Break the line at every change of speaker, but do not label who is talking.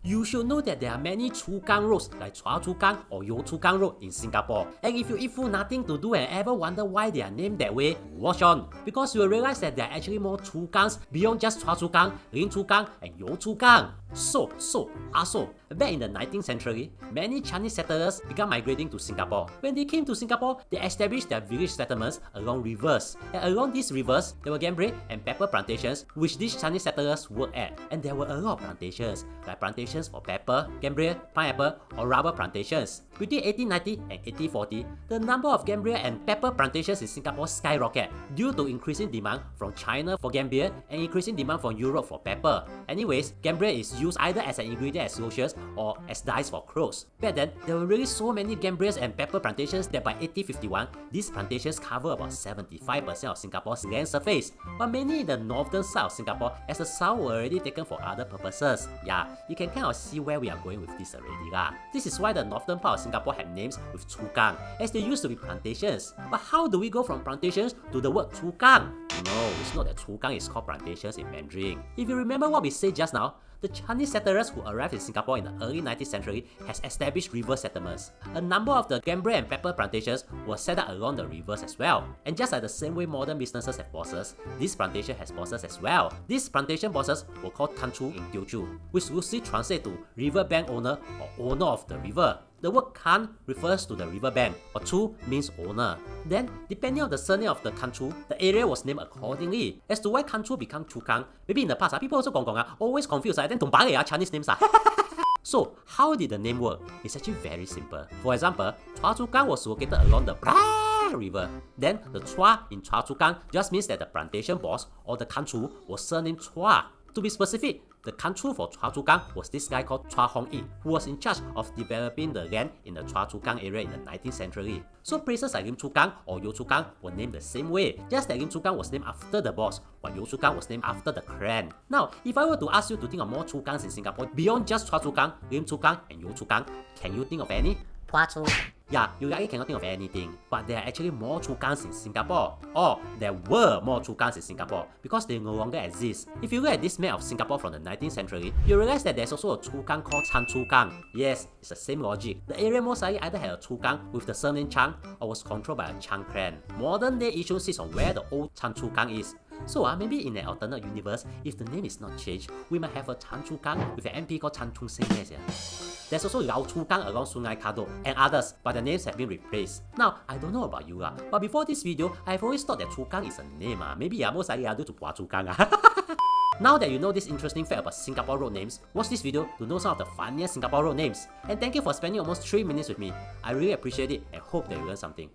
You should know that there are many Chu Kang roads like Choa Chu Kang or Yio Chu Kang road in Singapore. And if you eat food nothing to do and ever wonder why they are named that way, watch on. Because you will realize that there are actually more Chu Kangs beyond just Choa Chu Kang, Ling Chu Kang and Yio Chu Kang. So, back in the 19th century, many Chinese settlers began migrating to Singapore. When they came to Singapore, they established their village settlements along rivers. And along these rivers, there were gambier and pepper plantations which these Chinese settlers worked at. And there were a lot of plantations, like plantations for pepper, gambier, pineapple, or rubber plantations. Between 1890 and 1840, the number of gambier and pepper plantations in Singapore skyrocketed due to increasing demand from China for gambier and increasing demand from Europe for pepper. Anyways, gambier is used either as an ingredient as lotions or as dyes for clothes. Back then, there were really so many gambiers and pepper plantations that by 1851, these plantations cover about 75% of Singapore's land surface, but mainly in the northern side of Singapore as the south were already taken for other purposes. Yeah, you can kind of see where we are going with this already lah. This is why the northern part of Singapore have names with Chu Kang, as they used to be plantations. But how do we go from plantations to the word Chu Kang? No, it's not that Chu Kang is called plantations in Mandarin. If you remember what we said just now, the Chinese settlers who arrived in Singapore in the early 19th century has established river settlements. A number of the gambier and pepper plantations were set up along the rivers as well. And just like the same way modern businesses have bosses, this plantation has bosses as well. These plantation bosses were called Kang Chu in Teochew, which loosely translates to riverbank owner or owner of the river. The word Kang refers to the riverbank, or Chu means owner. Then, depending on the surname of the Kang Chu, the area was named accordingly. As to why Kang Chu became Chu Kang, maybe in the past, people also always confused, then don't buy Chinese names. So, how did the name work? It's actually very simple. For example, Choa Chu Kang was located along the river. Then, the Choa in Choa Chu Kang just means that the plantation boss, or the Kang Chu, was surnamed Choa. To be specific, the Kang Chu for Choa Chu Kang was this guy called Choa Hock Yi, who was in charge of developing the land in the Choa Chu Kang area in the 19th century. So places like Lim Chu Kang or Yio Chu Kang were named the same way, just that Lim Chu Kang was named after the boss, while Yio Chu Kang was named after the clan. Now, if I were to ask you to think of more Chu Kangs in Singapore beyond just Choa Chu Kang, Lim Chu Kang and Yio Chu Kang, can you think of any?
Choa Chu.
Yeah, you likely cannot think of anything, but there are actually more Chu Kangs in Singapore. Or there were more Chu Kangs in Singapore because they no longer exist. If you look at this map of Singapore from the 19th century, you realize that there's also a Chu Kang called Choa Kang. Yes, it's the same logic. The area most likely either had a Chu Kang with the surname Chang or was controlled by a Chang clan. Modern day issue sits on where the old Choa Kang is. So maybe in an alternate universe, if the name is not changed, we might have a Chu Kang with an MP called Chung Seng. There's also Yio Chu Kang along Sungai Kadok and others, but the names have been replaced. Now, I don't know about you, but before this video, I've always thought that Chu Kang is a name. Maybe most likely due to Choa Chu Kang. Now that you know this interesting fact about Singapore road names, watch this video to know some of the funniest Singapore road names. And thank you for spending almost 3 minutes with me. I really appreciate it and hope that you learned something.